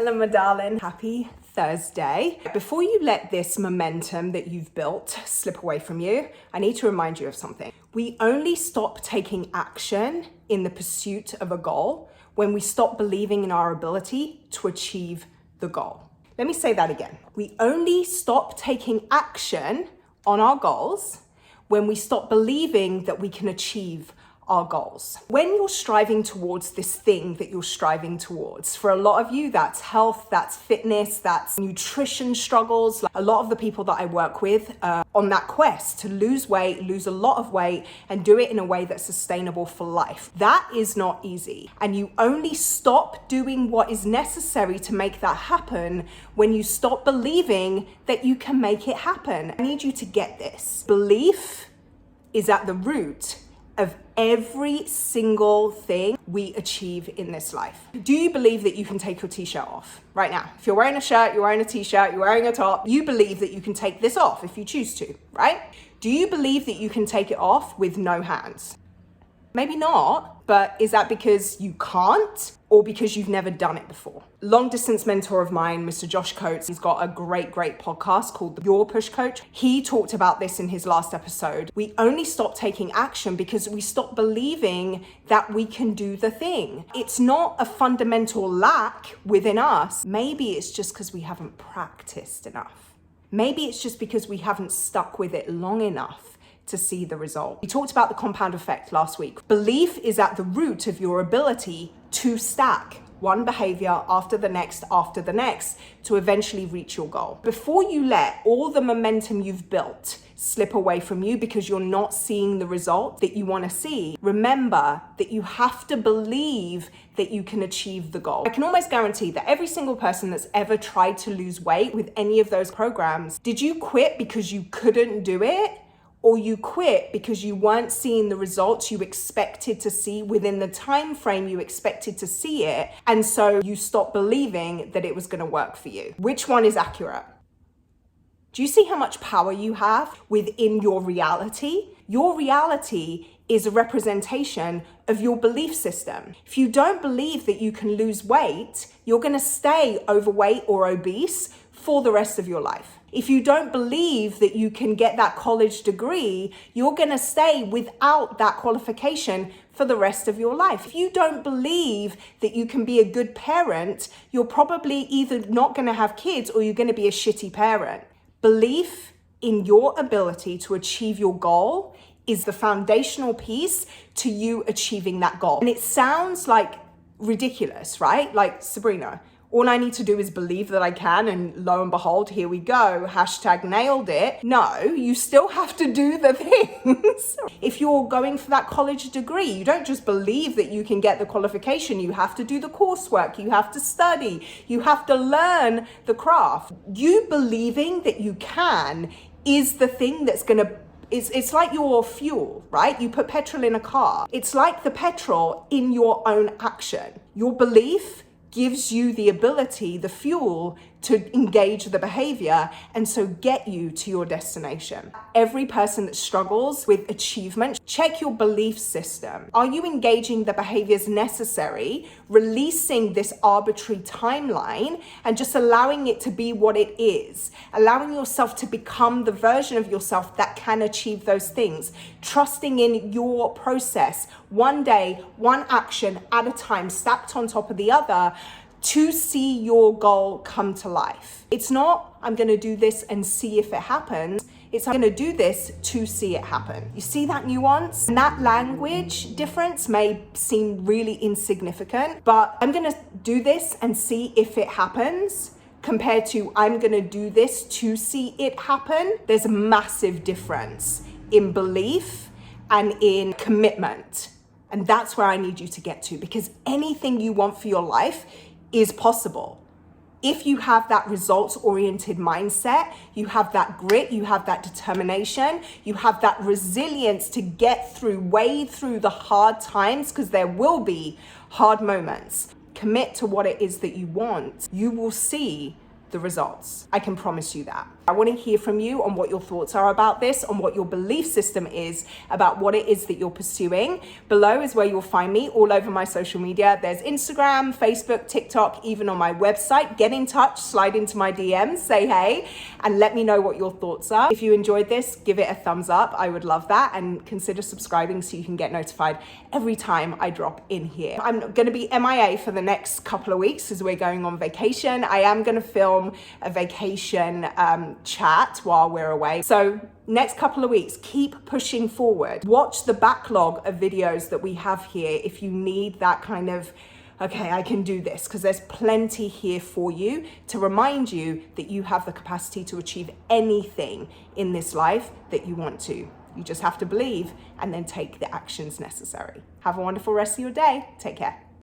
Hello, my darling. Happy Thursday. Before you let this momentum that you've built slip away from you, I need to remind you of something. We only stop taking action in the pursuit of a goal when we stop believing in our ability to achieve the goal. Let me say that again. We only stop taking action on our goals when we stop believing that we can achieve our goals. When you're striving towards this thing that you're striving towards, for a lot of you, that's health, that's fitness, that's nutrition struggles. Like a lot of the people that I work with are on that quest to lose weight, lose a lot of weight, and do it in a way that's sustainable for life. That is not easy. And you only stop doing what is necessary to make that happen when you stop believing that you can make it happen. I need you to get this. Belief is at the root of every single thing we achieve in this life. Do you believe that you can take your t-shirt off right now? If you're wearing a shirt, you're wearing a t-shirt, you're wearing a top, you believe that you can take this off if you choose to, right? Do you believe that you can take it off with no hands? Maybe not, but is that because you can't or because you've never done it before? Long distance mentor of mine, Mr. Josh Coates, he's got a great podcast called Your Push Coach. He talked about this in his last episode. We only stop taking action because we stop believing that we can do the thing. It's not a fundamental lack within us. Maybe it's just because we haven't practiced enough. Maybe it's just because we haven't stuck with it long enough to see the result. We talked about the compound effect last week. Belief is at the root of your ability to stack one behavior after the next to eventually reach your goal. Before you let all the momentum you've built slip away from you because you're not seeing the result that you want to see, remember that you have to believe that you can achieve the goal. I can almost guarantee that every single person that's ever tried to lose weight with any of those programs, did you quit because you couldn't do it? Or you quit because you weren't seeing the results you expected to see within the time frame you expected to see it, and so you stopped believing that it was going to work for you? Which one is accurate? Do you see how much power you have within your reality? Your reality is a representation of your belief system. If you don't believe that you can lose weight, you're going to stay overweight or obese for the rest of your life. If you don't believe that you can get that college degree, you're going to stay without that qualification for the rest of your life. If you don't believe that you can be a good parent, you're probably either not going to have kids or you're going to be a shitty parent. Belief in your ability to achieve your goal is the foundational piece to you achieving that goal. And it sounds like ridiculous, right? Like, Sabrina, all I need to do is believe that I can, and lo and behold, here we go, #nailed it. No, you still have to do the things. If you're going for that college degree, you don't just believe that you can get the qualification. You have to do the coursework, you have to study, you have to learn the craft. You believing that you can is the thing that's gonna it's like your fuel, right? You put petrol in a car. It's like the petrol in your own action. Your belief gives you the ability, the fuel to engage the behavior and so get you to your destination. Every person that struggles with achievement, check your belief system. Are you engaging the behaviors necessary, releasing this arbitrary timeline and just allowing it to be what it is, allowing yourself to become the version of yourself that can achieve those things, trusting in your process, one day, one action at a time, stacked on top of the other, to see your goal come to life. It's not, I'm going to do this and see if it happens. It's, I'm going to do this to see it happen. You see that nuance? And that language difference may seem really insignificant, but I'm going to do this and see if it happens compared to I'm going to do this to see it happen. There's a massive difference in belief and in commitment. And that's where I need you to get to, because anything you want for your life is possible. If you have that results-oriented mindset, you have that grit, you have that determination, you have that resilience to get through, wade through the hard times, because there will be hard moments. Commit to what it is that you want. You will see the results. I can promise you that. I want to hear from you on what your thoughts are about this, on what your belief system is about what it is that you're pursuing. Below is where you'll find me all over my social media. There's Instagram, Facebook, TikTok, even on my website. Get in touch, slide into my DMs, say hey, and let me know what your thoughts are. If you enjoyed this, give it a thumbs up. I would love that, and consider subscribing so you can get notified every time I drop in here. I'm going to be MIA for the next couple of weeks as we're going on vacation. I am going to film a vacation chat while we're away. So next couple of weeks, keep pushing forward. Watch the backlog of videos that we have here if you need that kind of, okay, I can do this, because there's plenty here for you to remind you that you have the capacity to achieve anything in this life that you want to. You just have to believe and then take the actions necessary. Have a wonderful rest of your day. Take care.